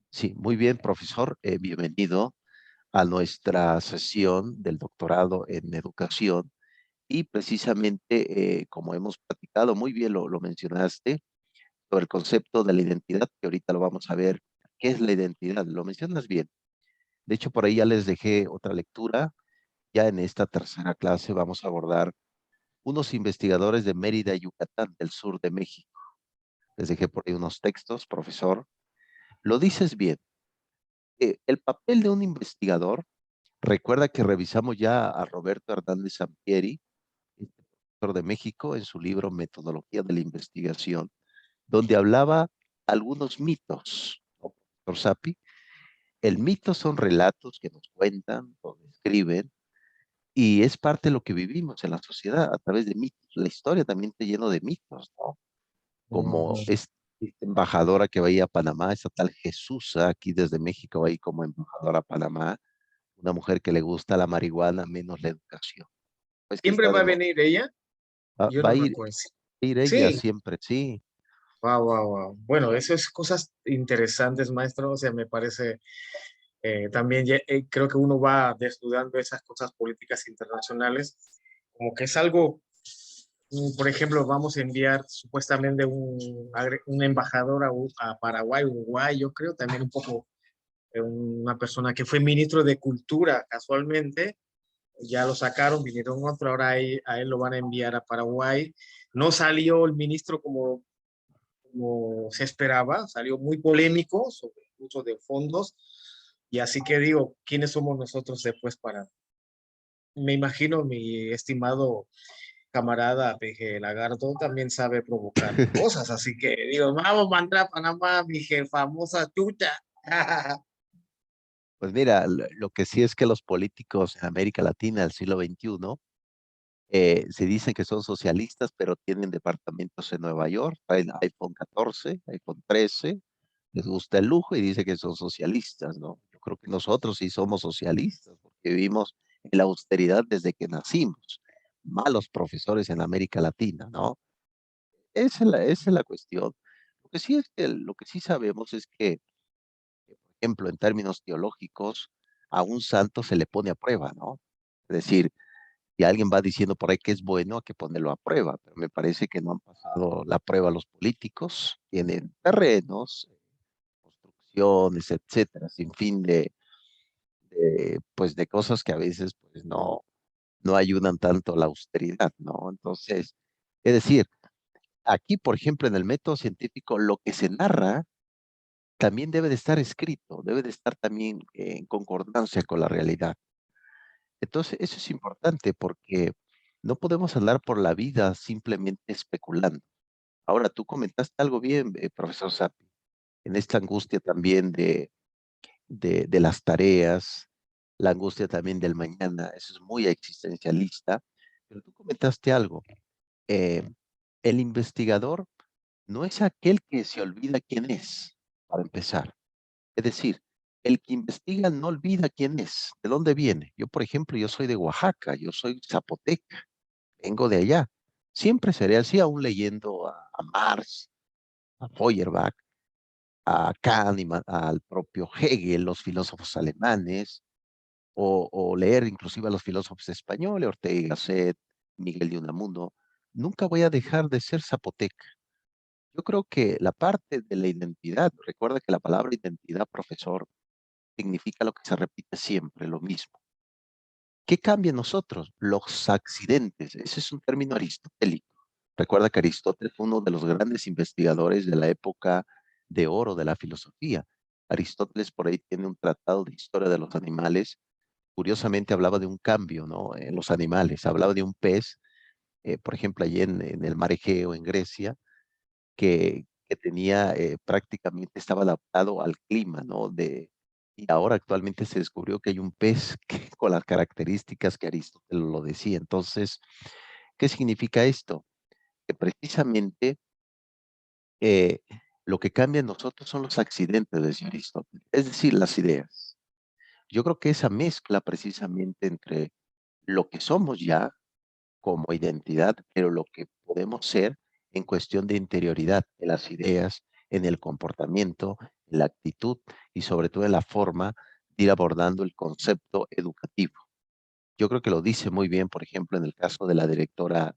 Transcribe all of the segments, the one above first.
Sí, muy bien, profesor. Bienvenido a nuestra sesión del doctorado en educación. Y precisamente, como hemos platicado, muy bien lo mencionaste, sobre el concepto de la identidad, que ahorita lo vamos a ver. ¿Qué es la identidad? Lo mencionas bien. De hecho, por ahí ya les dejé otra lectura. Ya en esta tercera clase vamos a abordar unos investigadores de Mérida, Yucatán, del sur de México. Les dejé por ahí unos textos, profesor. Lo dices bien. El papel de un investigador, recuerda que revisamos ya a Roberto Hernández Sampieri, este profesor de México, en su libro Metodología de la Investigación, donde hablaba algunos mitos, ¿no, profesor Sapi? El mito son relatos que nos cuentan o describen, y es parte de lo que vivimos en la sociedad a través de mitos. La historia también está lleno de mitos, ¿no? Como Ujú. esta embajadora que va a ir a Panamá, esa tal Jesús, aquí desde México va a ir como embajadora a Panamá, una mujer que le gusta la marihuana menos la educación. Pues que ¿Siempre está va de a moda. venir ella? Yo Va no a me ir, acuerdo. ella Sí, siempre, sí. wow, wow, wow. Bueno, eso es cosas interesantes, maestro. O sea, me parece también creo que uno va desnudando esas cosas políticas internacionales, como que es algo, por ejemplo, vamos a enviar supuestamente un embajador a Paraguay, Uruguay, yo creo también un poco una persona que fue ministro de Cultura casualmente, ya lo sacaron, vinieron otro, ahora a él lo van a enviar a Paraguay. No salió el ministro como se esperaba, salió muy polémico sobre el uso de fondos, y así que digo, ¿quiénes somos nosotros después para? Me imagino mi estimado camarada PG Lagarto también sabe provocar cosas, así que digo, vamos a mandar a Panamá, mi famosa chucha. Pues mira, lo que sí es que los políticos en América Latina del siglo XXI se dicen que son socialistas, pero tienen departamentos en Nueva York, traen iPhone 14, iPhone 13, les gusta el lujo y dice que son socialistas, ¿no? Yo creo que nosotros sí somos socialistas, porque vivimos en la austeridad desde que nacimos. Malos profesores en América Latina, ¿no? Esa es la cuestión. Lo que sí sabemos es que, por ejemplo, en términos teológicos, a un santo se le pone a prueba, ¿no? Es decir, y alguien va diciendo por ahí que es bueno, hay que ponerlo a prueba, pero me parece que no han pasado la prueba los políticos, tienen terrenos, construcciones, etcétera, sin fin pues de cosas que a veces pues no ayudan tanto a la austeridad, ¿no? Entonces, es decir, aquí, por ejemplo, en el método científico, lo que se narra también debe de estar escrito, debe de estar también en concordancia con la realidad. Entonces, eso es importante porque no podemos andar por la vida simplemente especulando. Ahora, tú comentaste algo bien, profesor Sapi, en esta angustia también de las tareas, la angustia también del mañana, eso es muy existencialista, pero tú comentaste algo. eh, el investigador no es aquel que se olvida quién es, para empezar. Es decir, el que investiga no olvida quién es, de dónde viene. Yo, por ejemplo, yo soy de Oaxaca, yo soy zapoteca, vengo de allá. Siempre seré así, aún leyendo a Marx, a Feuerbach, a Kahneman, al propio Hegel, los filósofos alemanes, o leer inclusive a los filósofos españoles, Ortega y Gasset, Miguel de Unamuno. Nunca voy a dejar de ser zapoteca. Yo creo que la parte de la identidad, recuerda que la palabra identidad, profesor, significa lo que se repite siempre, lo mismo. ¿Qué cambia en nosotros? Los accidentes. Ese es un término aristotélico. Recuerda que Aristóteles fue uno de los grandes investigadores de la época de oro de la filosofía. Aristóteles por ahí tiene un tratado de historia de los animales. Curiosamente hablaba de un cambio, ¿no? En los animales. Hablaba de un pez, por ejemplo, allí en el mar Egeo, en Grecia, que tenía prácticamente, estaba adaptado al clima, ¿no? Y ahora actualmente se descubrió que hay un pez que, con las características que Aristóteles lo decía. Entonces, ¿qué significa esto? Que precisamente eh, lo que cambia en nosotros son los accidentes, decía Aristóteles, es decir, las ideas. Yo creo que esa mezcla precisamente entre lo que somos ya como identidad, pero lo que podemos ser en cuestión de interioridad, en las ideas, en el comportamiento, en la actitud y sobre todo en la forma de ir abordando el concepto educativo. Yo creo que lo dice muy bien, por ejemplo, en el caso de la directora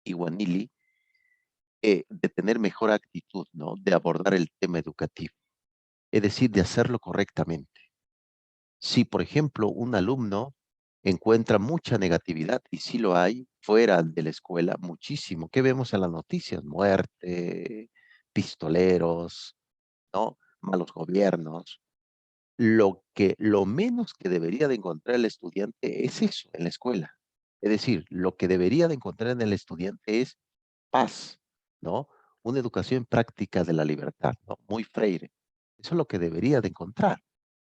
Iwanili, de tener mejor actitud, ¿no? De abordar el tema educativo, es decir, de hacerlo correctamente. Si, por ejemplo, un alumno encuentra mucha negatividad, y sí lo hay, fuera de la escuela, muchísimo. ¿Qué vemos en las noticias? Muerte, pistoleros, ¿no? Malos gobiernos. Lo menos que debería de encontrar el estudiante es eso en la escuela. Es decir, lo que debería de encontrar en el estudiante es paz, ¿no? Una educación práctica de la libertad, ¿no? Muy Freire. Eso es lo que debería de encontrar.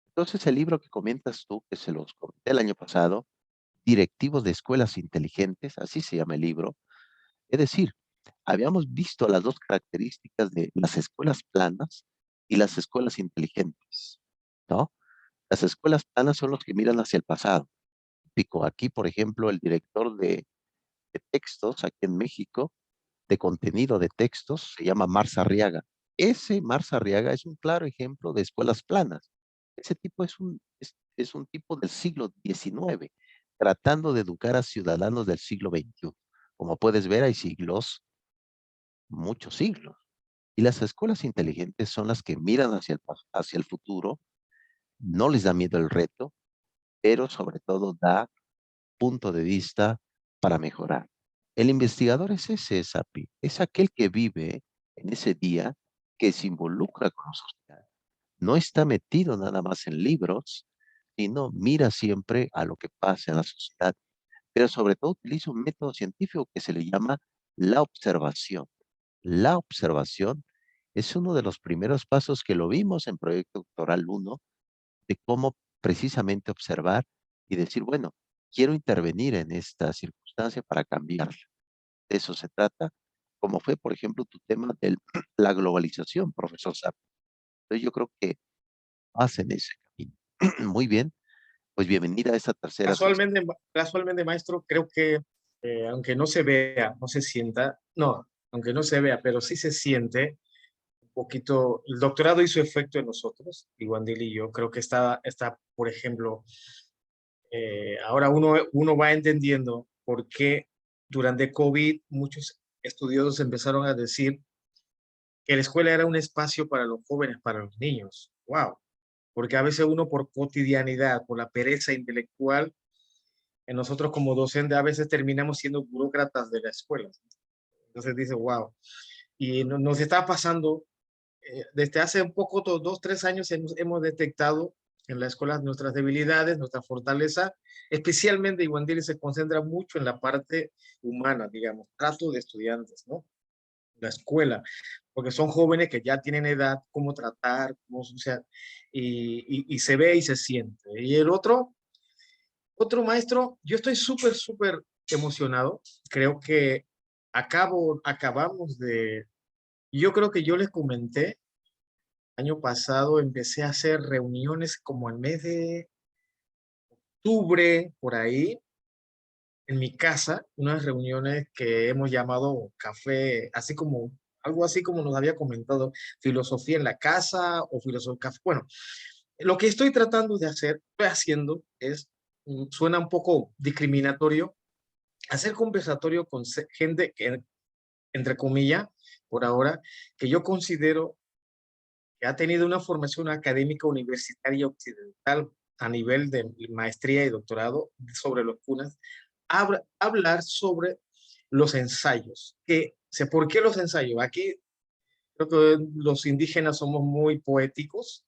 Entonces, el libro que comentas tú, que se los comenté el año pasado, Directivos de Escuelas Inteligentes, así se llama el libro, es decir, habíamos visto las dos características de las escuelas planas y las escuelas inteligentes, ¿no? Las escuelas planas son los que miran hacia el pasado. Pico, aquí, por ejemplo, el director de textos aquí en México, de contenido de textos, se llama Mars Arriaga. Ese Mars Arriaga es un claro ejemplo de escuelas planas. Ese tipo es un tipo del siglo XIX, tratando de educar a ciudadanos del siglo XXI. Como puedes ver, hay siglos, muchos siglos. Y las escuelas inteligentes son las que miran hacia el futuro, no les da miedo el reto, pero sobre todo da punto de vista para mejorar. El investigador es ese, Sapi, es aquel que vive en ese día, que se involucra con la sociedad. No está metido nada más en libros, sino mira siempre a lo que pasa en la sociedad, pero sobre todo utiliza un método científico que se le llama la observación. La observación es uno de los primeros pasos que lo vimos en Proyecto Doctoral 1, de cómo precisamente observar y decir, bueno, quiero intervenir en esta circunstancia para cambiarla. De eso se trata, como fue, por ejemplo, tu tema de la globalización, profesor Sapp. Entonces yo creo que vas en ese camino. Muy bien, pues bienvenida a esta tercera sesión. Casualmente, maestro, creo que aunque no se vea, no se sienta, no, aunque no se vea, pero sí se siente un poquito, el doctorado hizo efecto en nosotros, Iguandil y yo, creo que por ejemplo, ahora uno va entendiendo por qué durante COVID muchos estudiosos empezaron a decir que la escuela era un espacio para los jóvenes, para los niños. ¡Wow! Porque a veces uno por cotidianidad, por la pereza intelectual, nosotros como docentes a veces terminamos siendo burócratas de la escuela. Entonces dice, wow. Y nos está pasando, desde hace un poco, 2, 3 años, hemos detectado en la escuela nuestras debilidades, nuestra fortaleza, especialmente Iguandili se concentra mucho en la parte humana, digamos, trato de estudiantes, ¿no? La escuela, porque son jóvenes que ya tienen edad, cómo tratar, cómo, o sea, y se ve y se siente. Y el otro maestro, yo estoy súper, súper emocionado. Creo que acabamos de, yo creo que yo les comenté, año pasado empecé a hacer reuniones como el mes de octubre, por ahí, en mi casa, unas reuniones que hemos llamado café, así como, algo así como nos había comentado, filosofía en la casa o filosofía, bueno, lo que estoy tratando de hacer, estoy haciendo, suena un poco discriminatorio, hacer conversatorio con gente que, entre comillas, por ahora, que yo considero que ha tenido una formación académica universitaria occidental a nivel de maestría y doctorado sobre los cunas, hablar sobre los ensayos. ¿Por qué los ensayos? Aquí creo que los indígenas somos muy poéticos,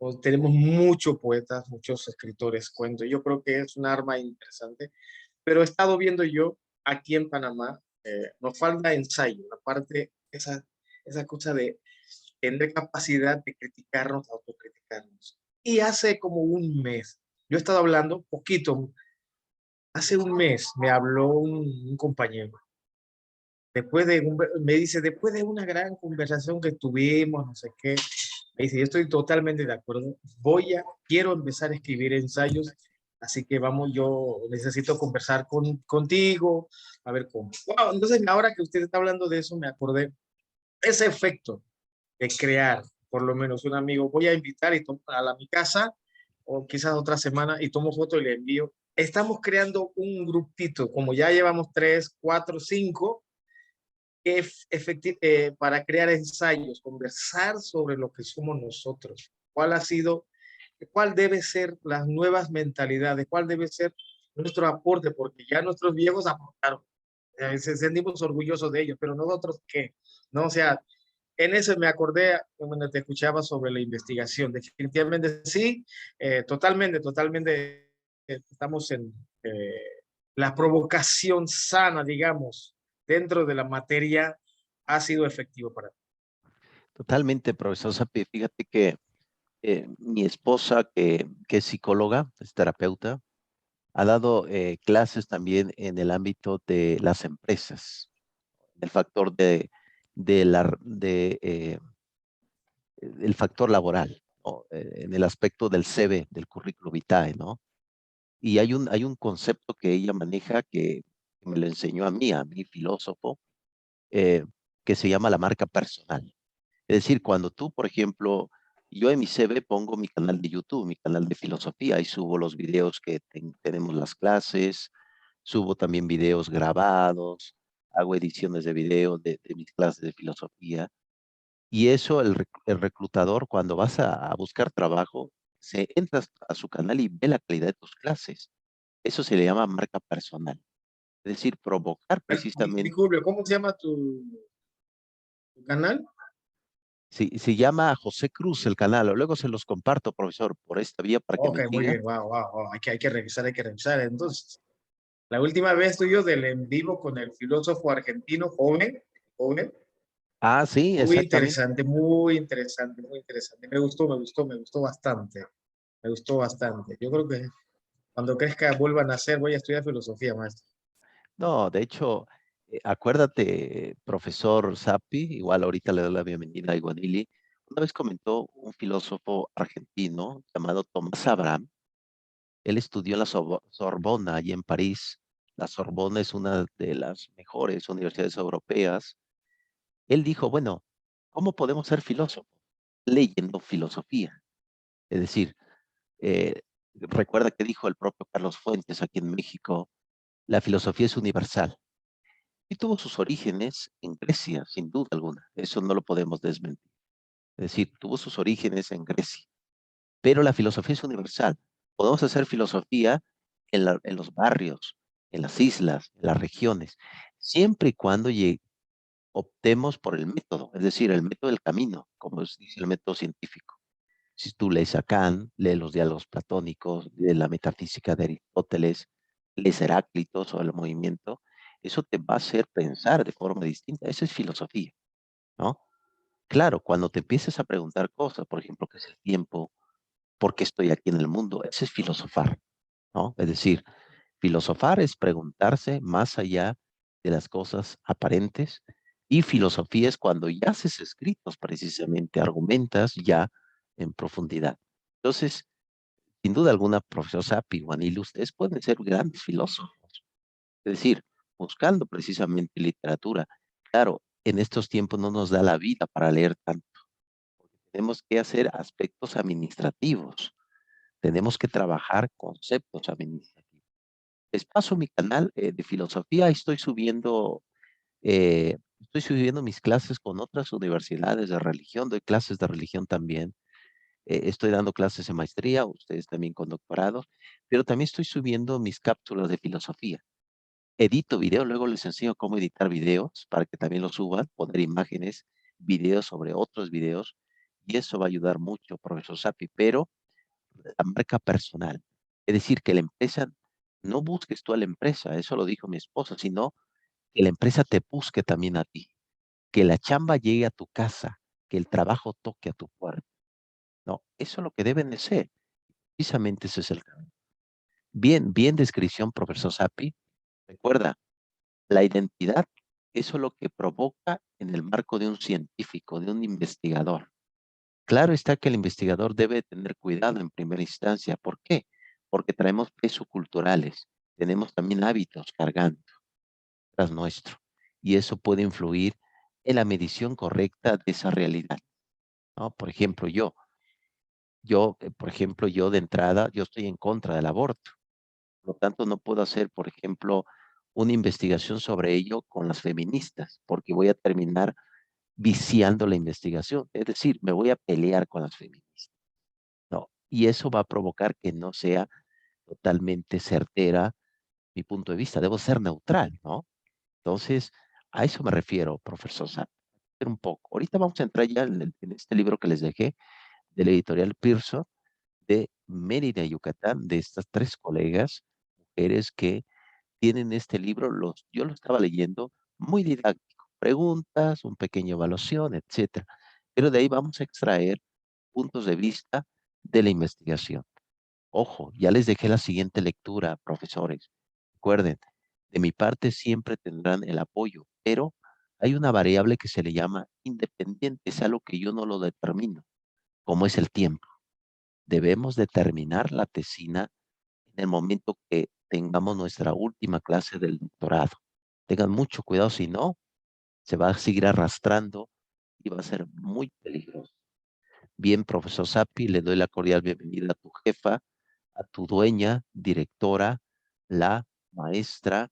o tenemos muchos poetas, muchos escritores, cuentos. Yo creo que es un arma interesante, pero he estado viendo yo aquí en Panamá, nos falta ensayo, la parte, esa cosa de tener capacidad de criticarnos, autocriticarnos. Y hace como un mes, yo he estado hablando poquito, hace un mes me habló un compañero, me dice, después de una gran conversación que tuvimos, no sé qué, me dice, yo estoy totalmente de acuerdo, quiero empezar a escribir ensayos, así que vamos, yo necesito conversar contigo, a ver cómo. Wow, entonces ahora que usted está hablando de eso, me acordé, ese efecto de crear, por lo menos un amigo, voy a invitar mi casa, o quizás otra semana, y tomo foto y le envío. Estamos creando un grupito, como ya llevamos 3, 4, 5, para crear ensayos, conversar sobre lo que somos nosotros, cuál debe ser las nuevas mentalidades, cuál debe ser nuestro aporte, porque ya nuestros viejos aportaron. Sentimos orgullosos de ellos, pero nosotros qué, ¿no? O sea, en eso me acordé cuando te escuchaba sobre la investigación. Definitivamente sí, totalmente estamos en la provocación sana, digamos, dentro de la materia ha sido efectivo para mí. Totalmente, profesor Sapi. Fíjate que mi esposa, que es psicóloga, es terapeuta, ha dado clases también en el ámbito de las empresas, el factor el factor laboral, ¿no? En el aspecto del CV, del currículo vitae, ¿no? Y hay un concepto que ella maneja que me lo enseñó a mí, filósofo, eh, que se llama la marca personal. Es decir, cuando tú, por ejemplo, yo en mi CV pongo mi canal de YouTube, mi canal de filosofía, y subo los videos que tenemos las clases, subo también videos grabados, hago ediciones de video de mis clases de filosofía. Y eso el reclutador, cuando vas a buscar trabajo, se entra a su canal y ve la calidad de tus clases. Eso se le llama marca personal. Es decir, provocar precisamente, Disculpe, ¿cómo se llama tu canal? se llama José Cruz el canal, luego se los comparto, profesor, por esta vía para que me Ok, muy siga. bien, wow, wow, wow. Hay que revisar, hay que revisar. Entonces, la última vez tuyo del en vivo con el filósofo argentino joven, Ah, sí, exactamente. muy interesante, muy interesante. Me gustó bastante, me gustó bastante. Yo creo que cuando crezca vuelvan a hacer, voy a estudiar filosofía, maestro. No, de hecho, acuérdate, profesor Sappi, igual ahorita le doy la bienvenida a Iguanili. Una vez comentó un filósofo argentino llamado Tomás Abraham. Él estudió en la Sorbona, allí en París. La Sorbona es una de las mejores universidades europeas. Él dijo, bueno, ¿cómo podemos ser filósofos? Leyendo filosofía. Es decir, recuerda que dijo el propio Carlos Fuentes aquí en México, la filosofía es universal. Y tuvo sus orígenes en Grecia, sin duda alguna. Eso no lo podemos desmentir. Es decir, tuvo sus orígenes en Grecia. Pero la filosofía es universal. Podemos hacer filosofía en los barrios, en las islas, en las regiones, siempre y cuando optemos por el método, es decir, el método del camino, como dice el método científico. Si tú lees a Kant, lees los diálogos platónicos, lees la metafísica de Aristóteles, lees Heráclito sobre el movimiento, eso te va a hacer pensar de forma distinta. Esa es filosofía, ¿no? Claro, cuando te empieces a preguntar cosas, por ejemplo, ¿qué es el tiempo? ¿Por qué estoy aquí en el mundo? Ese es filosofar, ¿no? Es decir, filosofar es preguntarse más allá de las cosas aparentes y filosofía es cuando ya haces escritos precisamente, argumentas ya en profundidad. Entonces, sin duda alguna, profesor Sapi, Juanil, ustedes pueden ser grandes filósofos. Es decir, buscando precisamente literatura. Claro, en estos tiempos no nos da la vida para leer tanto. Tenemos que hacer aspectos administrativos. Tenemos que trabajar conceptos administrativos. Les paso mi canal de filosofía. Estoy subiendo mis clases con otras universidades de religión. Doy clases de religión también. Estoy dando clases de maestría, ustedes también con doctorados, pero también estoy subiendo mis cápsulas de filosofía. Edito video, luego les enseño cómo editar videos para que también los suban, poner imágenes, videos sobre otros videos, y eso va a ayudar mucho, profesor Sapi, pero la marca personal. Es decir, que la empresa, no busques tú a la empresa, eso lo dijo mi esposa, sino que la empresa te busque también a ti, que la chamba llegue a tu casa, que el trabajo toque a tu puerta. No, eso es lo que deben de ser. Precisamente ese es el camino. Bien, bien descripción, profesor Sapi. Recuerda, la identidad, eso es lo que provoca en el marco de un científico, de un investigador. Claro está que el investigador debe tener cuidado en primera instancia. ¿Por qué? Porque traemos pesos culturales, tenemos también hábitos cargando tras nuestro, y eso puede influir en la medición correcta de esa realidad. ¿no? Por ejemplo, por ejemplo, yo de entrada, yo estoy en contra del aborto. Por lo tanto, no puedo hacer, por ejemplo, una investigación sobre ello con las feministas, porque voy a terminar viciando la investigación. Es decir, me voy a pelear con las feministas, ¿no? Y eso va a provocar que no sea totalmente certera mi punto de vista. Debo ser neutral, ¿no? Entonces, a eso me refiero, profesor Sapp. Un poco. Ahorita vamos a entrar ya en este libro que les dejé de la editorial Pearson de Mérida, Yucatán, de estas tres colegas, mujeres que tienen este libro, yo lo estaba leyendo, muy didáctico, preguntas, un pequeño evaluación, etcétera. Pero de ahí vamos a extraer puntos de vista de la investigación. Ojo, ya les dejé la siguiente lectura, profesores. Recuerden, de mi parte siempre tendrán el apoyo, pero hay una variable que se le llama independiente, es algo que yo no lo determino, como es el tiempo. Debemos determinar la tesina en el momento que tengamos nuestra última clase del doctorado. Tengan mucho cuidado, si no, se va a seguir arrastrando y va a ser muy peligroso. Bien, profesor Sapi, le doy la cordial bienvenida a tu jefa, a tu dueña, directora, la maestra,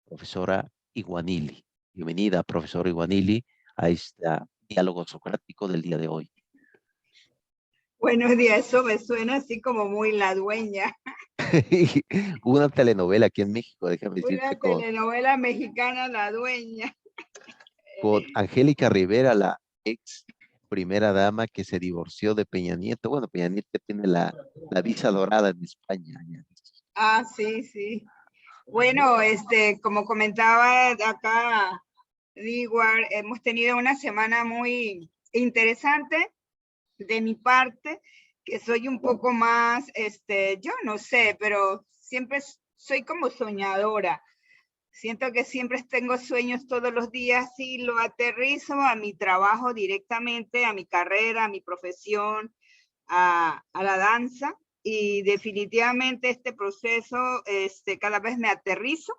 profesora Iguanili. Bienvenida, profesora Iguanili, a este diálogo socrático del día de hoy. Buenos días, eso me suena así como muy la dueña. Hubo una telenovela aquí en México, déjame decirte, Una telenovela mexicana, La Dueña. con Angélica Rivera, la ex primera dama que se divorció de Peña Nieto. Bueno, Peña Nieto tiene la visa dorada en España. Ya. Ah, sí, sí. Bueno, como comentaba acá, Dewar, hemos tenido una semana muy interesante de mi parte, que soy un poco más, yo no sé, pero siempre soy como soñadora. Siento que siempre tengo sueños todos los días y lo aterrizo a mi trabajo directamente, a mi carrera, a mi profesión, a la danza. Y definitivamente este proceso, cada vez me aterrizo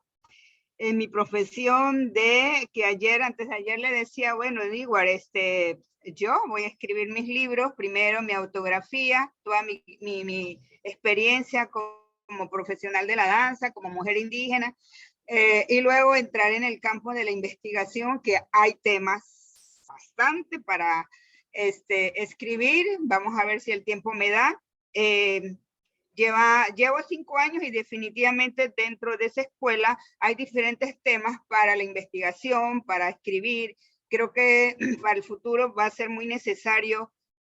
en mi profesión de que antes de ayer le decía, bueno, digo, yo voy a escribir mis libros, primero mi autografía, toda mi experiencia como profesional de la danza, como mujer indígena, y luego entrar en el campo de la investigación, que hay temas bastante para escribir. Vamos a ver si el tiempo me da. Llevo 5 años y definitivamente dentro de esa escuela hay diferentes temas para la investigación, para escribir. Creo que para el futuro va a ser muy necesario.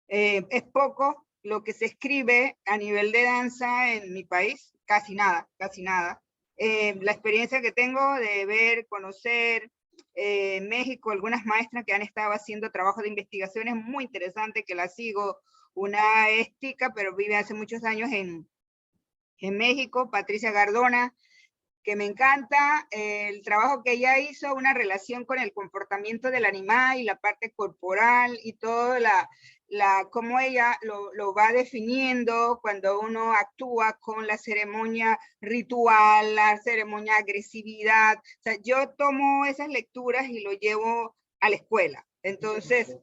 Es poco lo que se escribe a nivel de danza en mi país, casi nada, casi nada. La experiencia que tengo de ver, conocer México, algunas maestras que han estado haciendo trabajo de investigación es muy interesante, que la sigo. Una es tica, pero vive hace muchos años en México, Patricia Gardona, que me encanta el trabajo que ella hizo, una relación con el comportamiento del animal y la parte corporal y todo cómo ella lo va definiendo cuando uno actúa con la ceremonia ritual, la ceremonia agresividad. O sea, yo tomo esas lecturas y lo llevo a la escuela. Entonces,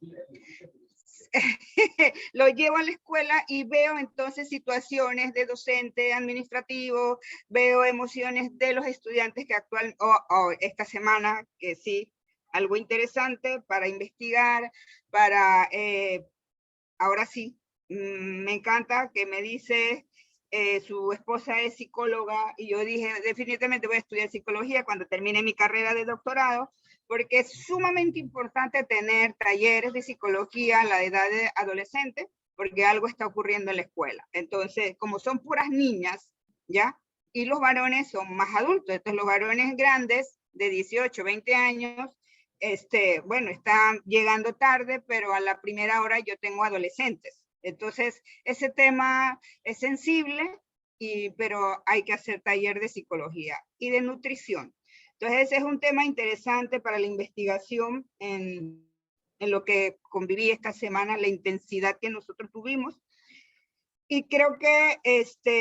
lo llevo a la escuela y veo entonces situaciones de docente administrativo, veo emociones de los estudiantes que actúan esta semana, que sí, algo interesante para investigar, para, ahora sí, me encanta que me dice, su esposa es psicóloga y yo dije, definitivamente voy a estudiar psicología cuando termine mi carrera de doctorado, porque es sumamente importante tener talleres de psicología a la edad de adolescente, porque algo está ocurriendo en la escuela. Entonces, como son puras niñas, ¿ya? Y los varones son más adultos, entonces los varones grandes de 18, 20 años, bueno, están llegando tarde, pero a la primera hora yo tengo adolescentes. Entonces, ese tema es sensible, pero hay que hacer taller de psicología y de nutrición. Entonces, ese es un tema interesante para la investigación en lo que conviví esta semana, la intensidad que nosotros tuvimos. Y creo que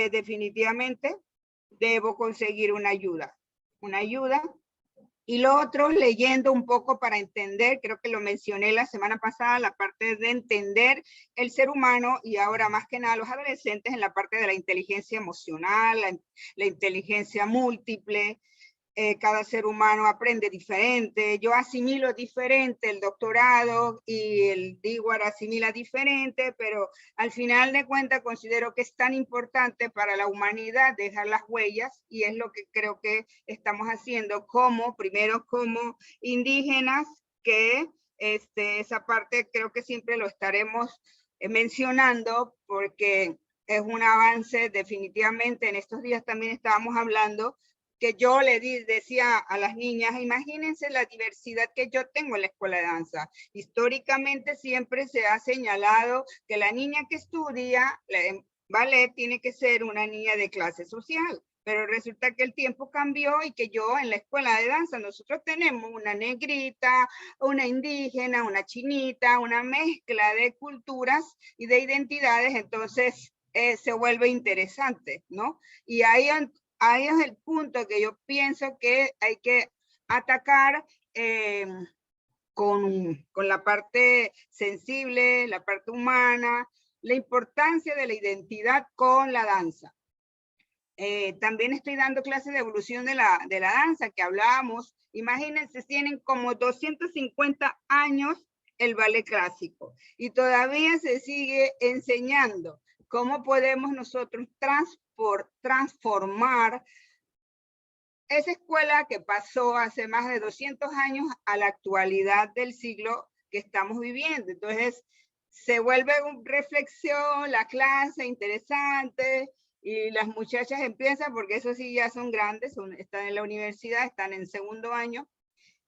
definitivamente debo conseguir una ayuda Y lo otro, leyendo un poco para entender, creo que lo mencioné la semana pasada, la parte de entender el ser humano y ahora más que nada los adolescentes en la parte de la inteligencia emocional, la inteligencia múltiple. Cada ser humano aprende diferente, yo asimilo diferente el doctorado y el DIWAR asimila diferente, pero al final de cuentas considero que es tan importante para la humanidad dejar las huellas y es lo que creo que estamos haciendo primero como indígenas, que esa parte creo que siempre lo estaremos mencionando porque es un avance definitivamente. En estos días también estábamos hablando que yo le decía a las niñas, imagínense la diversidad que yo tengo en la escuela de danza. Históricamente siempre se ha señalado que la niña que estudia ballet tiene que ser una niña de clase social, pero resulta que el tiempo cambió y que yo en la escuela de danza, nosotros tenemos una negrita, una indígena, una chinita, una mezcla de culturas y de identidades, entonces se vuelve interesante, ¿no? Y ahí es el punto que yo pienso que hay que atacar con la parte sensible, la parte humana, la importancia de la identidad con la danza. También estoy dando clases de evolución de la danza que hablábamos. Imagínense, tienen como 250 años el ballet clásico y todavía se sigue enseñando cómo podemos nosotros transformar esa escuela que pasó hace más de 200 años a la actualidad del siglo que estamos viviendo. Entonces, se vuelve una reflexión, la clase interesante, y las muchachas empiezan, porque eso sí ya son grandes, están en la universidad, están en segundo año,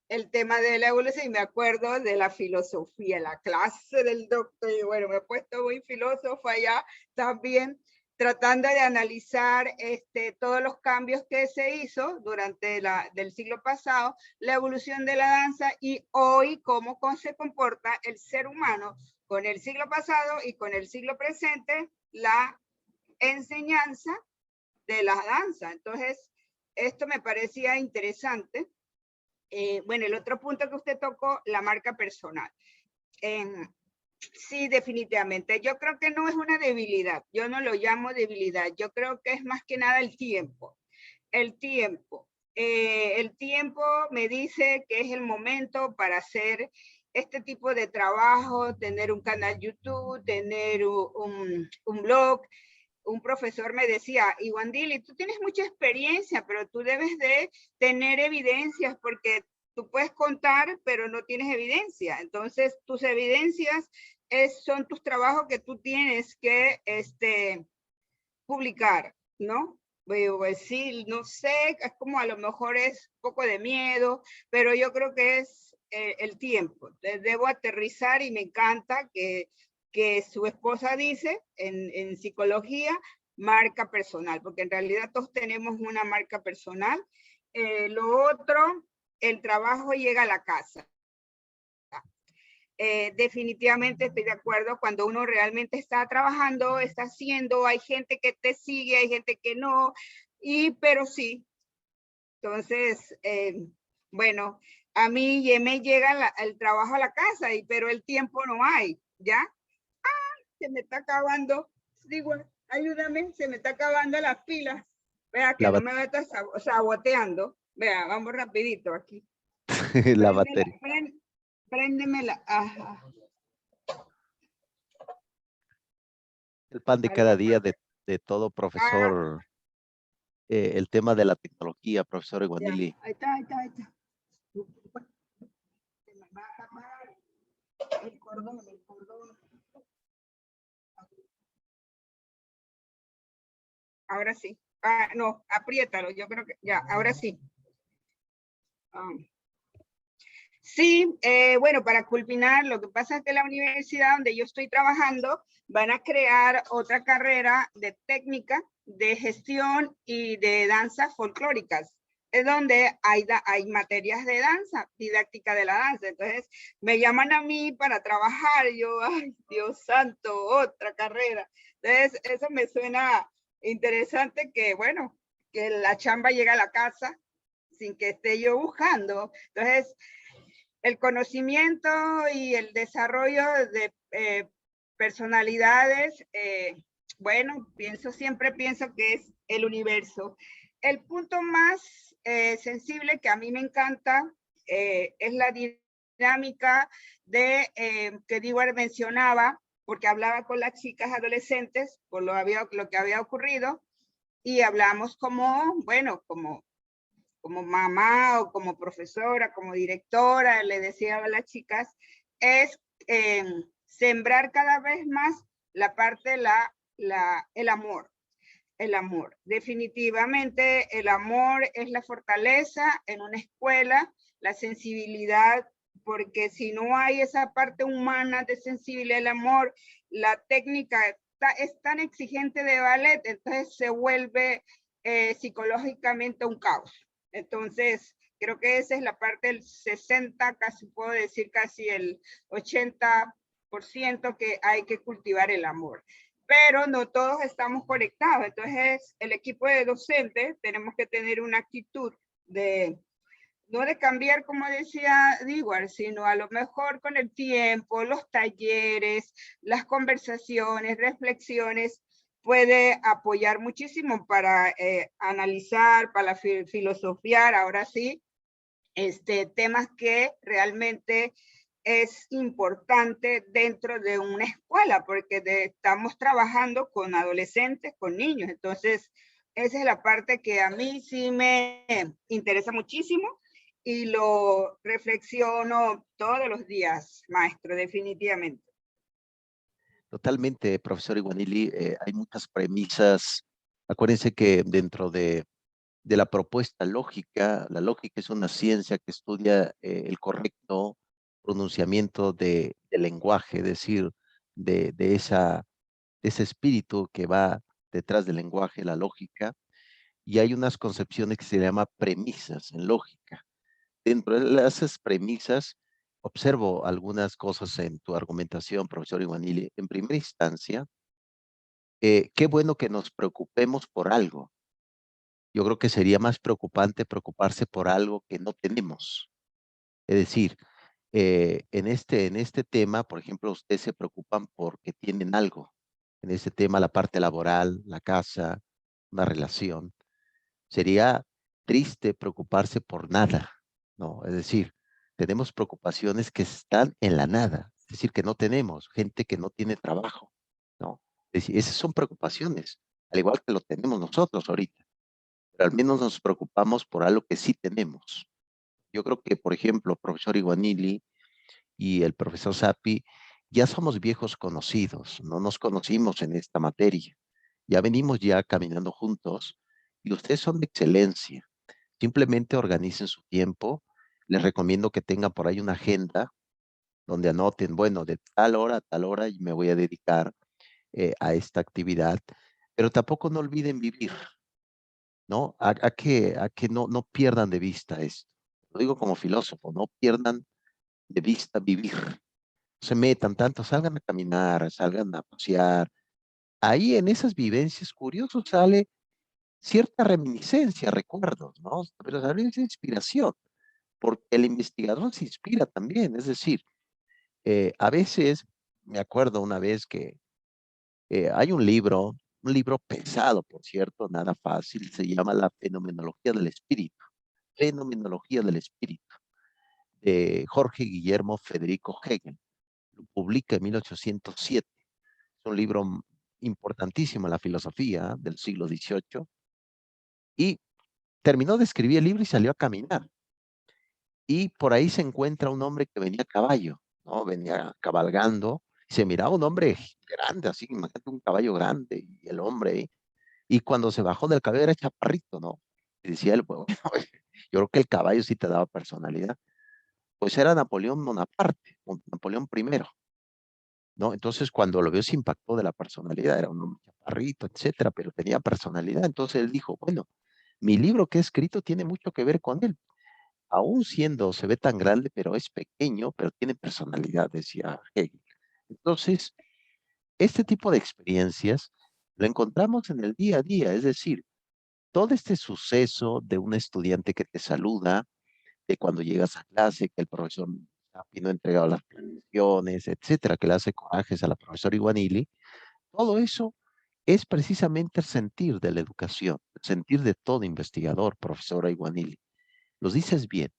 el tema de la evolución, y me acuerdo de la filosofía, la clase del doctor, y bueno, me he puesto muy filósofo allá también, tratando de analizar todos los cambios que se hizo durante del siglo pasado, la evolución de la danza y hoy cómo se comporta el ser humano con el siglo pasado y con el siglo presente, la enseñanza de la danza. Entonces, esto me parecía interesante. Bueno, el otro punto que usted tocó, la marca personal. Sí, definitivamente. Yo creo que no es una debilidad. Yo no lo llamo debilidad. Yo creo que es más que nada el tiempo. El tiempo. El tiempo me dice que es el momento para hacer este tipo de trabajo, tener un canal YouTube, tener un blog. Un profesor me decía, Iwandili, tú tienes mucha experiencia, pero tú debes de tener evidencias porque tú puedes contar, pero no tienes evidencia. Entonces, tus evidencias son tus trabajos que tú tienes que publicar, ¿no? Pues sí, no sé, es como a lo mejor es un poco de miedo, pero yo creo que es el tiempo. Debo aterrizar y me encanta que su esposa dice en psicología, marca personal, porque en realidad todos tenemos una marca personal. Lo otro, el trabajo llega a la casa. Definitivamente estoy de acuerdo, cuando uno realmente está trabajando, está haciendo, hay gente que te sigue, hay gente que no, pero sí. Entonces, bueno, a mí me llega el trabajo a la casa, pero el tiempo no hay, ¿ya? Se me está acabando, digo, ayúdame, se me está acabando las pilas. Vea que no me va a estar saboteando. Vea, vamos rapidito aquí. La batería. Préndemela. Ajá. El pan de cada día de todo profesor. El tema de la tecnología, profesor Iwandili. Ahí está. Se me va a tapar el cordón. Ahora sí. No, apriétalo, yo creo que ya, ahora sí. Sí, bueno, para culminar, lo que pasa es que la universidad donde yo estoy trabajando van a crear otra carrera de técnica, de gestión y de danzas folclóricas. Es donde hay materias de danza, didáctica de la danza. Entonces, me llaman a mí para trabajar. Y yo, ay, Dios santo, otra carrera. Entonces, eso me suena interesante que, bueno, que la chamba llega a la casa. sin que esté yo buscando. Entonces, el conocimiento y el desarrollo de personalidades, bueno, siempre pienso que es el universo. El punto más sensible que a mí me encanta es la dinámica de que Dewar mencionaba, porque hablaba con las chicas adolescentes por lo que había ocurrido, y hablamos como, bueno, como mamá o como profesora, como directora, le decía a las chicas, es sembrar cada vez más la parte, el amor. El amor. Definitivamente el amor es la fortaleza en una escuela, la sensibilidad, porque si no hay esa parte humana de sensibilidad, el amor, la técnica es tan exigente de ballet, entonces se vuelve psicológicamente un caos. Entonces, creo que esa es la parte del 60, casi puedo decir casi el 80% que hay que cultivar el amor. Pero no todos estamos conectados. Entonces, el equipo de docentes tenemos que tener una actitud de, no de cambiar, como decía Dewar, sino a lo mejor con el tiempo, los talleres, las conversaciones, reflexiones, puede apoyar muchísimo para analizar, para filosofiar, ahora sí, temas que realmente es importante dentro de una escuela, porque estamos trabajando con adolescentes, con niños. Entonces, esa es la parte que a mí sí me interesa muchísimo y lo reflexiono todos los días, maestro, definitivamente. Totalmente, profesor Iguanili. Hay muchas premisas. Acuérdense que dentro de la propuesta lógica, la lógica es una ciencia que estudia el correcto pronunciamiento del lenguaje, es decir, de ese espíritu que va detrás del lenguaje, la lógica, y hay unas concepciones que se llama premisas en lógica. Dentro de esas premisas, observo algunas cosas en tu argumentación, profesor Iguanili. En primera instancia, qué bueno que nos preocupemos por algo. Yo creo que sería más preocupante preocuparse por algo que no tenemos. Es decir, en este tema, por ejemplo, ustedes se preocupan porque tienen algo. En este tema, la parte laboral, la casa, una relación. Sería triste preocuparse por nada, ¿no? Es decir, tenemos preocupaciones que están en la nada. Es decir, que no tenemos, gente que no tiene trabajo, ¿no? Es decir, esas son preocupaciones, al igual que lo tenemos nosotros ahorita, pero al menos nos preocupamos por algo que sí tenemos. Yo creo que, por ejemplo, profesor Iguanili y el profesor Sapi, ya somos viejos conocidos, no nos conocimos en esta materia. Ya venimos ya caminando juntos y ustedes son de excelencia. Simplemente organicen su tiempo. Les recomiendo que tengan por ahí una agenda donde anoten, bueno, de tal hora a tal hora y me voy a dedicar a esta actividad, pero tampoco no olviden vivir, ¿no? A que no pierdan de vista esto. Lo digo como filósofo, no pierdan de vista vivir. No se metan tanto, salgan a caminar, salgan a pasear. Ahí en esas vivencias curiosos sale cierta reminiscencia, recuerdos, ¿no? Pero también es inspiración, porque el investigador se inspira también. Es decir, a veces, me acuerdo una vez que hay un libro pesado, por cierto, nada fácil, se llama La Fenomenología del Espíritu. Fenomenología del Espíritu, de Jorge Guillermo Federico Hegel. Lo publica en 1807. Es un libro importantísimo en la filosofía del siglo XVIII. Y terminó de escribir el libro y salió a caminar. Y por ahí se encuentra un hombre que venía a caballo, ¿no? Venía cabalgando. Se miraba un hombre grande, así, imagínate un caballo grande y el hombre. Y cuando se bajó del caballo era chaparrito, ¿no? Y decía él, bueno, yo creo que el caballo sí te daba personalidad. Pues era Napoleón Bonaparte, Napoleón I, ¿no? Entonces cuando lo vio se impactó de la personalidad, era un hombre chaparrito, etcétera, pero tenía personalidad. Entonces él dijo, bueno, mi libro que he escrito tiene mucho que ver con él. Aún siendo, se ve tan grande, pero es pequeño, pero tiene personalidad, decía Hegel. Entonces, este tipo de experiencias lo encontramos en el día a día, es decir, todo este suceso de un estudiante que te saluda, de cuando llegas a clase, que el profesor Sapi no ha entregado las planeaciones, etcétera, que le hace corajes a la profesora Iguanili, todo eso es precisamente el sentir de la educación, el sentir de todo investigador, profesora Iguanili. Los dices bien.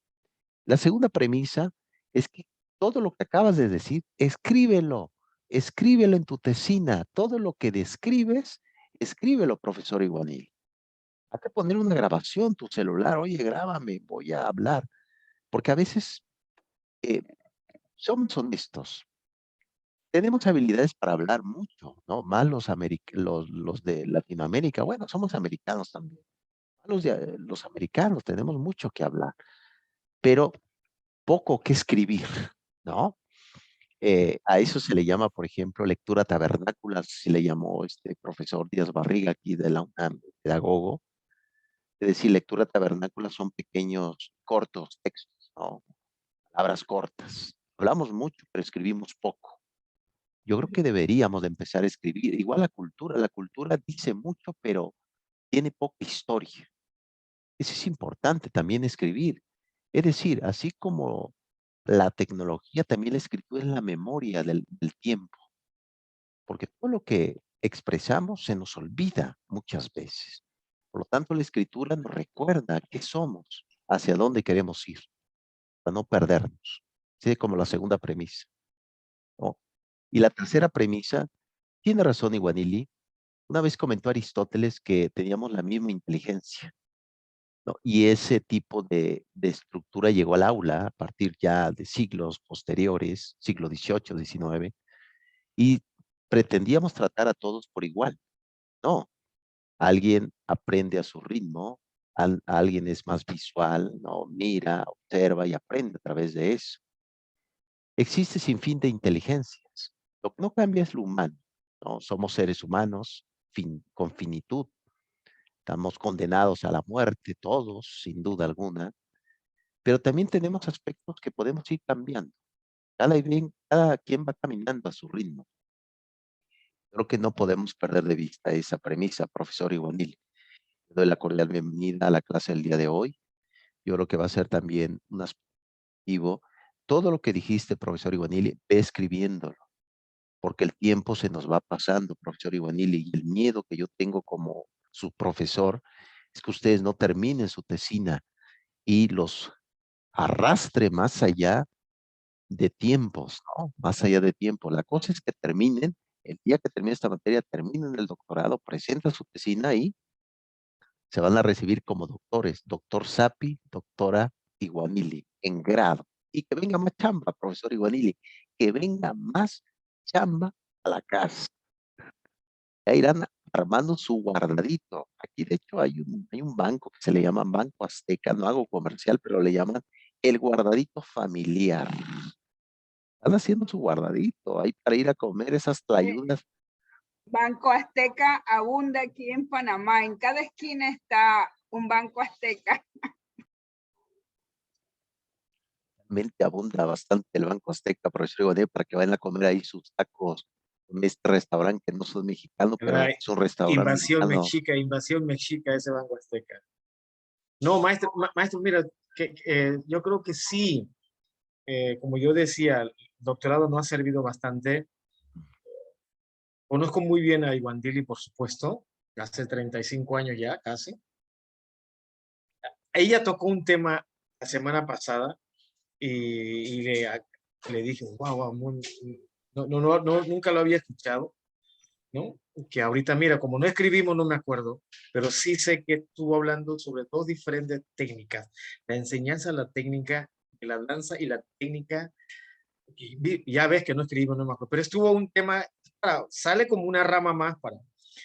La segunda premisa es que todo lo que acabas de decir, escríbelo en tu tesina, todo lo que describes, escríbelo, profesor Iguanili. Hay que poner una grabación, tu celular, oye, grábame, voy a hablar, porque a veces eh, somos honestos. Tenemos habilidades para hablar mucho, ¿no? Más los de Latinoamérica, bueno, somos americanos también. Los americanos tenemos mucho que hablar, pero poco que escribir, ¿no? A eso se le llama, por ejemplo, lectura tabernácula, se le llamó este profesor Díaz Barriga aquí de la UNAM, pedagogo. Es decir, lectura tabernácula son pequeños, cortos textos, ¿no? Palabras cortas. Hablamos mucho, pero escribimos poco. Yo creo que deberíamos de empezar a escribir. Igual la cultura dice mucho, pero tiene poca historia. Eso es importante también escribir. Es decir, así como la tecnología, también la escritura es la memoria del tiempo, porque todo lo que expresamos se nos olvida muchas veces. Por lo tanto, la escritura nos recuerda qué somos, hacia dónde queremos ir, para no perdernos. Así como la segunda premisa, ¿no? Y la tercera premisa, tiene razón Iguanili, una vez comentó Aristóteles que teníamos la misma inteligencia, ¿no? Y ese tipo de estructura llegó al aula a partir ya de siglos posteriores, siglo XVIII, XIX, y pretendíamos tratar a todos por igual. No, alguien aprende a su ritmo, alguien es más visual, ¿no? Mira, observa y aprende a través de eso. Existe sin fin de inteligencias. Lo que no cambia es lo humano, ¿no? Somos seres humanos con finitud. Estamos condenados a la muerte todos, sin duda alguna, pero también tenemos aspectos que podemos ir cambiando. Cada quien va caminando a su ritmo. Creo que no podemos perder de vista esa premisa, profesor Iguanil. Le doy la cordial bienvenida a la clase del día de hoy. Yo creo que va a ser también un aspectivo. Todo lo que dijiste, profesor Iguanili, ve escribiéndolo, porque el tiempo se nos va pasando, profesor Iguanili, y el miedo que yo tengo como su profesor es que ustedes no terminen su tesina y los arrastre más allá de tiempos, ¿no? Más allá de tiempo. La cosa es que terminen, el día que termine esta materia, terminen el doctorado, presentan su tesina y se van a recibir como doctores, doctor Sapi, doctora Iguanili, en grado. Y que venga más chamba, profesor Iguanili, que venga más chamba a la casa. Ya irán armando su guardadito. Aquí, de hecho, hay un banco que se le llama Banco Azteca, no hago comercial, pero le llaman el guardadito familiar. Están haciendo su guardadito ahí para ir a comer esas tlayudas. Banco Azteca abunda aquí en Panamá. En cada esquina está un Banco Azteca. Realmente abunda bastante el Banco Azteca, profesor Iguanili, para que vayan a comer ahí sus tacos en este restaurante que no son mexicanos, pero La es un restaurante mexicano. invasión mexica ese Banco Azteca. No, maestro, mira, yo creo que sí, como yo decía, el doctorado no ha servido bastante. Conozco muy bien a Iguandili, por supuesto, hace 35 años ya, casi. Ella tocó un tema la semana pasada y le dije, wow, nunca lo había escuchado, ¿no? Que ahorita, mira, como no escribimos, no me acuerdo, pero sí sé que estuvo hablando sobre dos diferentes técnicas, la enseñanza, la técnica de la danza y la técnica, ya ves que no escribimos, no me acuerdo, pero estuvo un tema, sale como una rama más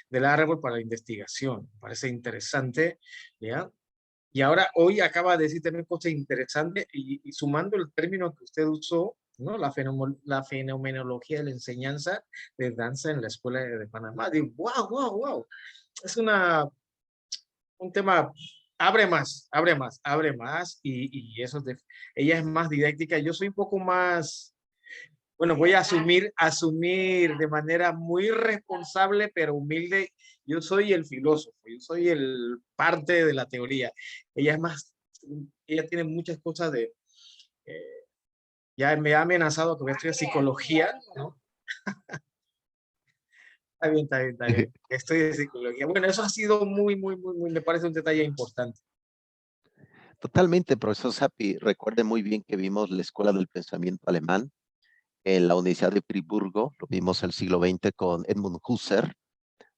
del árbol para la investigación, parece interesante, ¿ya? Y ahora, hoy acaba de decir también cosas interesantes y sumando el término que usted usó, ¿no? La fenomenología de la enseñanza de danza en la Escuela de Panamá. Digo, wow. Es un tema, abre más y ella es más didáctica. Yo soy un poco más bueno, voy a asumir de manera muy responsable, pero humilde. Yo soy el filósofo, yo soy el parte de la teoría. Ella es más, ella tiene muchas cosas de, eh, ya me ha amenazado que voy a estudiar psicología, ¿no? Está bien, está bien, está bien. Estoy de psicología. Bueno, eso ha sido muy, me parece un detalle importante. Totalmente, profesor Sappi. Recuerde muy bien que vimos la Escuela del Pensamiento Alemán en la Universidad de Friburgo, lo vimos el siglo XX con Edmund Husserl,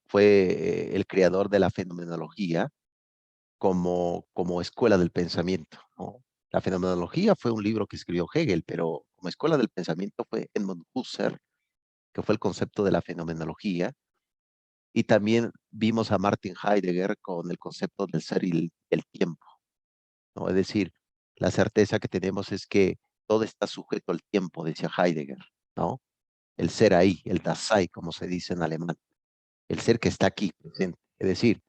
fue el creador de la fenomenología como escuela del pensamiento, ¿no? La fenomenología fue un libro que escribió Hegel, pero como escuela del pensamiento fue Edmund Husserl, que fue el concepto de la fenomenología, y también vimos a Martin Heidegger con el concepto del ser y el tiempo, ¿no? Es decir, la certeza que tenemos es que todo está sujeto al tiempo, decía Heidegger, ¿no? El ser ahí, el Dasein, como se dice en alemán, el ser que está aquí presente. Es decir,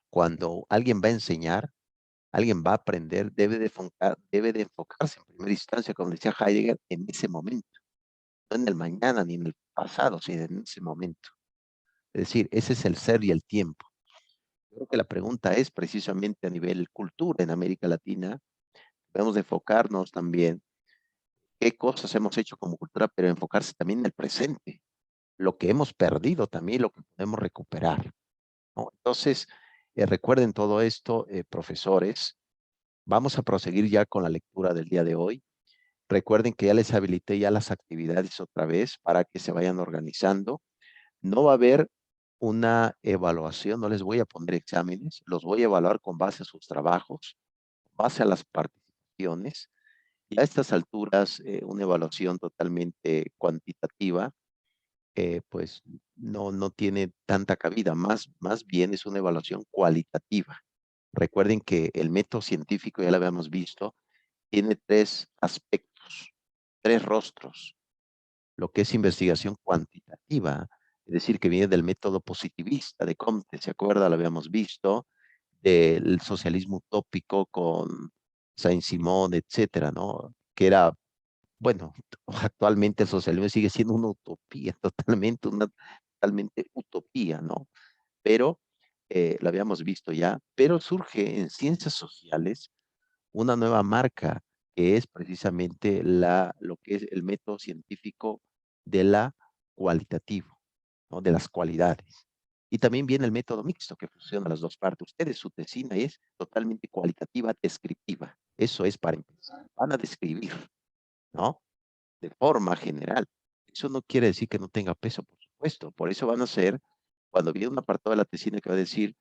cuando alguien va a enseñar, alguien va a aprender, debe de enfocarse en primera instancia, como decía Heidegger, en ese momento, no en el mañana ni en el pasado, sino en ese momento. Es decir, ese es el ser y el tiempo. Yo creo que la pregunta es precisamente a nivel cultura en América Latina, debemos de enfocarnos también qué cosas hemos hecho como cultura, pero enfocarse también en el presente, lo que hemos perdido también, lo que podemos recuperar, ¿no? Entonces, recuerden todo esto, profesores. Vamos a proseguir ya con la lectura del día de hoy. Recuerden que ya les habilité ya las actividades otra vez para que se vayan organizando. No va a haber una evaluación, no les voy a poner exámenes, los voy a evaluar con base a sus trabajos, base a las participaciones. Y a estas alturas, una evaluación totalmente cuantitativa, pues no tiene tanta cabida, más bien es una evaluación cualitativa. Recuerden que el método científico, ya lo habíamos visto, tiene tres aspectos, tres rostros. Lo que es investigación cuantitativa, es decir, que viene del método positivista de Comte, ¿se acuerda? Lo habíamos visto, del socialismo utópico con Saint-Simon, etcétera, ¿no? Que era, bueno, actualmente el socialismo sigue siendo una utopía, totalmente utopía, ¿no? Pero lo habíamos visto ya, pero surge en ciencias sociales una nueva marca que es precisamente lo que es el método científico de la cualitativo, ¿no? De las cualidades. Y también viene el método mixto que fusiona las dos partes. Ustedes, su tesina es totalmente cualitativa, descriptiva. Eso es para empezar. Van a describir, ¿no? De forma general. Eso no quiere decir que no tenga peso, por supuesto. Por eso van a ser, cuando viene un apartado de la tesina que va a decir,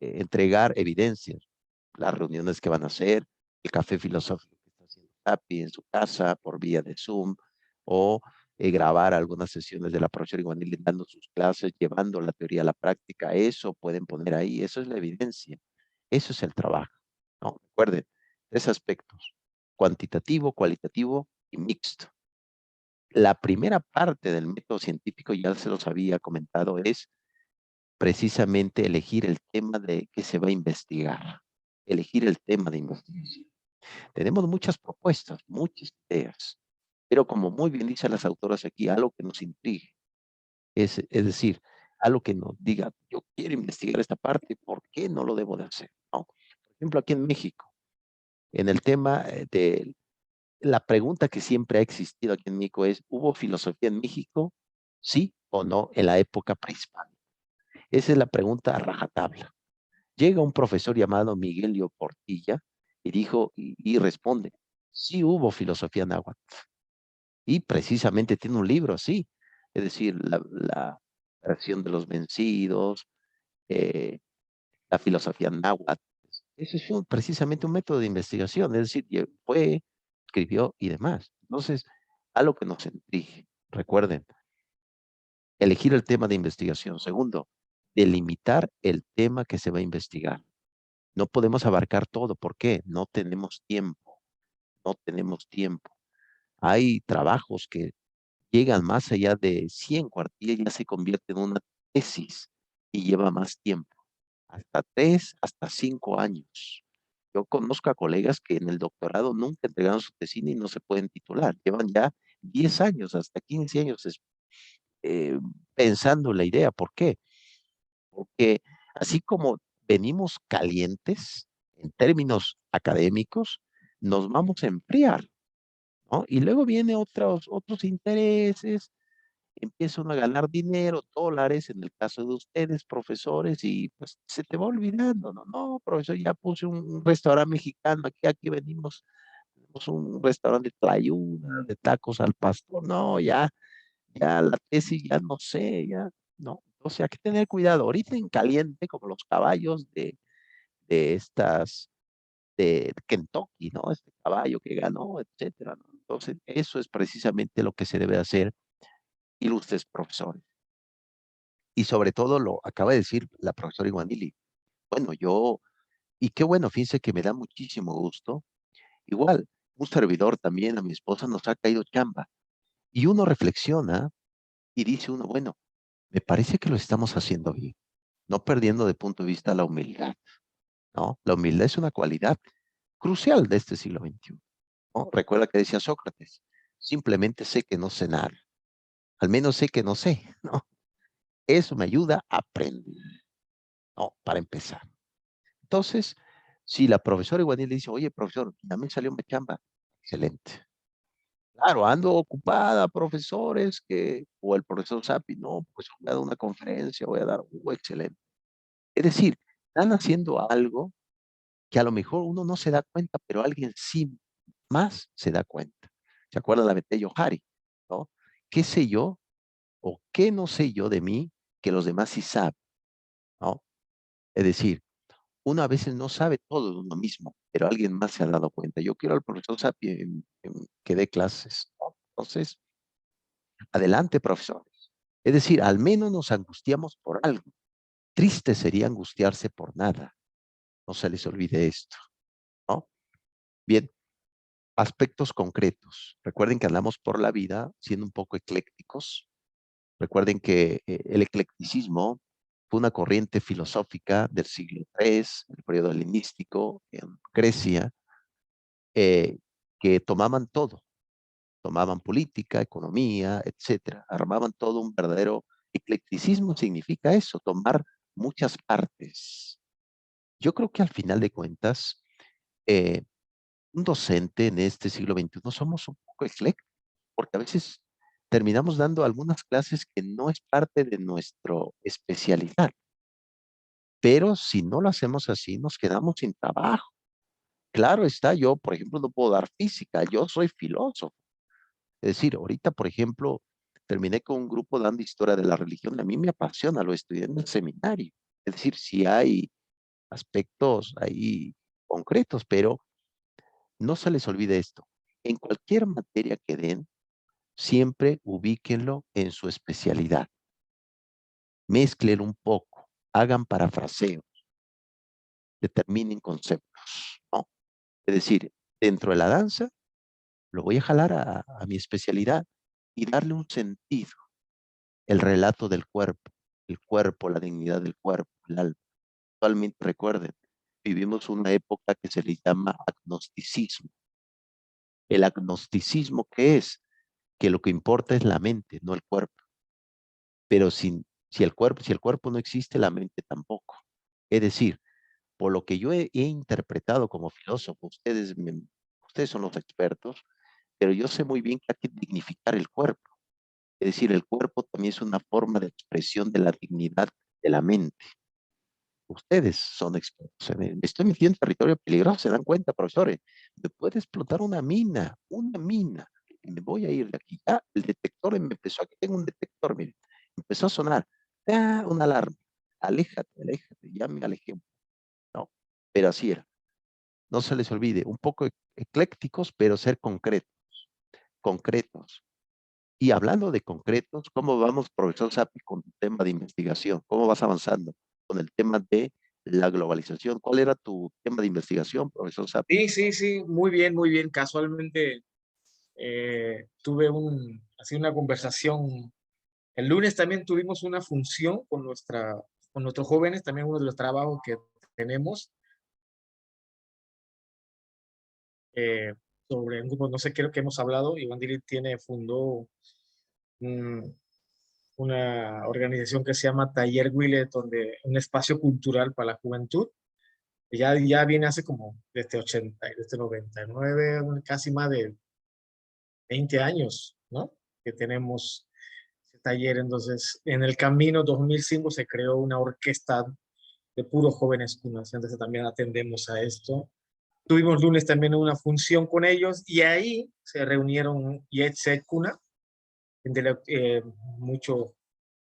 entregar evidencias, las reuniones que van a hacer, el café filosófico que está haciendo Tapi en su casa por vía de Zoom, o grabar algunas sesiones de la profesora Iguanil dando sus clases, llevando la teoría a la práctica, eso pueden poner ahí, eso es la evidencia, eso es el trabajo, ¿no? Recuerden, tres aspectos, cuantitativo, cualitativo y mixto. La primera parte del método científico, ya se los había comentado, es precisamente elegir el tema de que se va a investigar, elegir el tema de investigación. Tenemos muchas propuestas, muchas ideas, pero como muy bien dicen las autoras aquí, algo que nos intrigue, es decir, algo que nos diga, yo quiero investigar esta parte, ¿por qué no lo debo de hacer? ¿No? Por ejemplo, aquí en México, en el tema de la pregunta que siempre ha existido aquí en México es, ¿hubo filosofía en México? ¿Sí o no en la época prehispánica? Esa es la pregunta a rajatabla. Llega un profesor llamado Miguelio Portilla y dijo, y responde, sí hubo filosofía náhuatl. Y precisamente tiene un libro así, es decir, la creación de los vencidos, eh, la filosofía náhuatl. Ese es precisamente un método de investigación, es decir, fue, escribió y demás. Entonces, algo que nos intrigue. Recuerden, elegir el tema de investigación. Segundo, delimitar el tema que se va a investigar. No podemos abarcar todo. ¿Por qué? No tenemos tiempo. No tenemos tiempo. Hay trabajos que llegan más allá de 100 cuartillas y ya se convierte en una tesis y lleva más tiempo. Hasta 3, hasta 5 años. Yo conozco a colegas que en el doctorado nunca entregaron su tesina y no se pueden titular. Llevan ya 10 años, hasta 15 años pensando en la idea. ¿Por qué? Porque así como venimos calientes en términos académicos, nos vamos a enfriar, ¿no? Y luego vienen otros intereses, empiezan a ganar dinero, dólares, en el caso de ustedes, profesores, y pues se te va olvidando, ¿no? No, profesor, ya puse un restaurante mexicano, aquí venimos, tenemos un restaurante de tlayuda, de tacos al pastor, no, ya la tesis, ya no sé, ya, no. O sea, hay que tener cuidado. Ahorita en caliente, como los caballos de estas, de Kentucky, ¿no? Este caballo que ganó, etcétera, ¿no? Entonces, eso es precisamente lo que se debe hacer, ilustres profesores. Y sobre todo lo acaba de decir la profesora Iguanili. Bueno, y qué bueno, fíjense que me da muchísimo gusto. Igual, un servidor también, a mi esposa nos ha caído chamba. Y uno reflexiona y dice uno, bueno, me parece que lo estamos haciendo bien, no perdiendo de punto de vista la humildad, ¿no? La humildad es una cualidad crucial de este siglo XXI, ¿no? Recuerda que decía Sócrates, simplemente sé que no sé nada, al menos sé que no sé, ¿no? Eso me ayuda a aprender, ¿no? Para empezar. Entonces, si la profesora igual le dice, oye, profesor, ya me salió mi chamba, excelente. Claro, ando ocupada, profesores, o el profesor Sapi, no, pues voy a dar una conferencia, voy a dar, excelente. Es decir, están haciendo algo que a lo mejor uno no se da cuenta, pero alguien sí más se da cuenta. ¿Se acuerda la de Johari? ¿No? ¿Qué sé yo o qué no sé yo de mí que los demás sí saben? ¿No? Es decir, uno a veces no sabe todo de uno mismo, pero alguien más se ha dado cuenta. Yo quiero al profesor Sapi que dé clases, ¿no? Entonces, adelante, profesores. Es decir, al menos nos angustiamos por algo. Triste sería angustiarse por nada. No se les olvide esto, ¿no? Bien, aspectos concretos. Recuerden que andamos por la vida siendo un poco eclécticos. Recuerden que el eclecticismo fue una corriente filosófica del siglo III, el periodo helenístico en Grecia, que tomaban todo, tomaban política, economía, etcétera, armaban todo un verdadero eclecticismo. Significa eso, tomar muchas partes. Yo creo que al final de cuentas, eh, un docente en este siglo XXI somos un poco eclécticos, porque a veces terminamos dando algunas clases que no es parte de nuestra especialidad, pero si no lo hacemos así, nos quedamos sin trabajo. Claro está, yo, por ejemplo, no puedo dar física, yo soy filósofo. Es decir, ahorita, por ejemplo, terminé con un grupo dando historia de la religión. A mí me apasiona, lo estudié en el seminario. Es decir, sí hay aspectos ahí concretos, pero no se les olvide esto. En cualquier materia que den, siempre ubíquenlo en su especialidad. Mezclen un poco, hagan parafraseos, determinen conceptos, ¿no? Es decir, dentro de la danza, lo voy a jalar a mi especialidad y darle un sentido, el relato del cuerpo, el cuerpo, la dignidad del cuerpo, el alma. Actualmente, recuerden, vivimos una época que se le llama agnosticismo. El agnosticismo, ¿qué es? Que lo que importa es la mente, no el cuerpo. Pero si el cuerpo no existe, la mente tampoco. Es decir, por lo que yo he interpretado como filósofo, ustedes son los expertos, pero yo sé muy bien que hay que dignificar el cuerpo. Es decir, el cuerpo también es una forma de expresión de la dignidad de la mente. Ustedes son expertos. Me estoy metiendo en territorio peligroso, ¿se dan cuenta, profesores? Me puede explotar una mina. Y me voy a ir de aquí. Ah, el detector me empezó, aquí tengo un detector, miren. Empezó a sonar. Ah, una alarma. Aléjate, aléjate. Ya me alejé. No, pero así era. No se les olvide, un poco eclécticos, pero ser concretos, concretos. Y hablando de concretos, ¿cómo vamos, profesor Sapi, con tu tema de investigación? ¿Cómo vas avanzando con el tema de la globalización? ¿Cuál era tu tema de investigación, profesor Sapi? Sí, sí, sí, muy bien, muy bien. Casualmente tuve así una conversación. El lunes también tuvimos una función con nuestros jóvenes, también uno de los trabajos que tenemos. sobre un grupo, no sé, creo que hemos hablado, Iván Dili fundó una organización que se llama Taller Willet, donde un espacio cultural para la juventud. Ya viene hace como desde 99, casi más de 20 años, ¿no? Que tenemos ese taller. Entonces, en el camino 2005 se creó una orquesta de puros jóvenes cunas. Entonces también atendemos a esto. Tuvimos lunes también una función con ellos y ahí se reunieron Yetze Cuna, muchos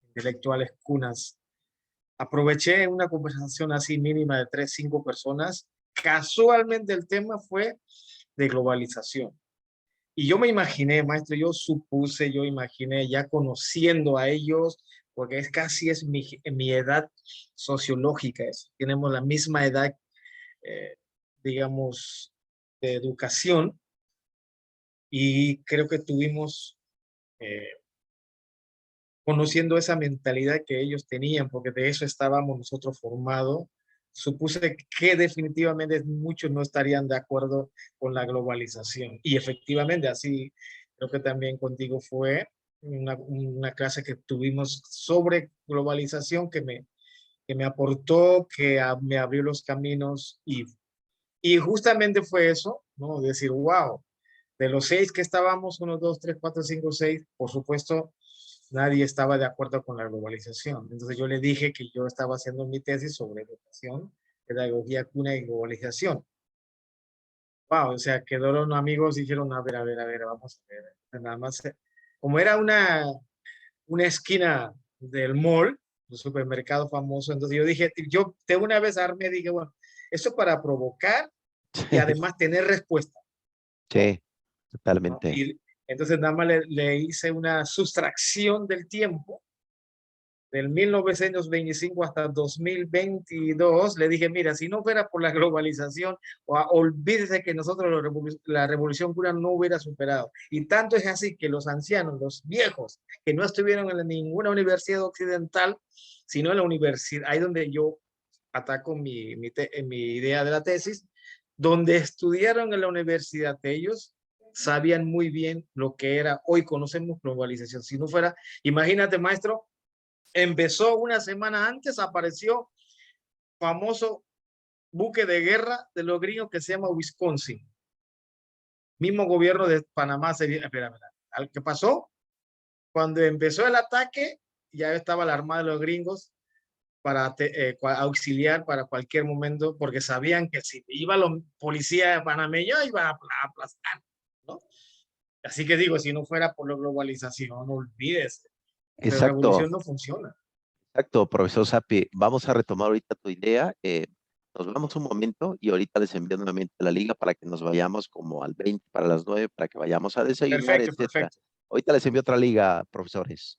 intelectuales cunas. Aproveché una conversación así mínima de 3, 5 personas. Casualmente el tema fue de globalización. Y yo me imaginé, maestro, yo imaginé ya conociendo a ellos, porque es mi edad sociológica, tenemos la misma edad, digamos, de educación, y creo que tuvimos, conociendo esa mentalidad que ellos tenían, porque de eso estábamos nosotros formados, supuse que definitivamente muchos no estarían de acuerdo con la globalización. Y efectivamente, así creo que también contigo fue una clase que tuvimos sobre globalización que me aportó, me abrió los caminos y justamente fue eso, ¿no? Decir, wow, de los 6 que estábamos, 1, 2, 3, 4, 5, 6, por supuesto, nadie estaba de acuerdo con la globalización. Entonces yo le dije que yo estaba haciendo mi tesis sobre educación, pedagogía cuna y globalización. Wow, o sea, quedaron amigos y dijeron, a ver, vamos a ver. Nada más, como era una esquina del mall, un supermercado famoso, entonces yo dije, yo de una vez armé, dije, bueno, eso para provocar y además tener respuesta. Sí, ¿No? totalmente. Y entonces nada más le hice una sustracción del tiempo, del 1925 hasta 2022, le dije, mira, si no fuera por la globalización, olvídese que nosotros la revolución cuna no hubiera superado. Y tanto es así que los ancianos, los viejos, que no estuvieron en ninguna universidad occidental, sino en la universidad, ahí donde yo ataco mi idea de la tesis, donde estudiaron en la universidad, ellos sabían muy bien lo que era, hoy conocemos globalización. Si no fuera, imagínate, maestro, empezó una semana antes, apareció famoso buque de guerra de los gringos que se llama Wisconsin. Mismo gobierno de Panamá. Espera. ¿Qué pasó? Cuando empezó el ataque, ya estaba la armada de los gringos para auxiliar para cualquier momento, porque sabían que si iban los policías panameños, iban a aplastar, ¿no? Así que digo, si no fuera por la globalización, no olvides, la Exacto, revolución no funciona. exacto, profesor Sapi. Vamos a retomar ahorita tu idea. Nos vemos un momento y ahorita les envío nuevamente la liga para que nos vayamos como al 20 para las 9, para que vayamos a desayunar, Perfecto, etcétera. perfecto. Ahorita les envío otra liga, profesores.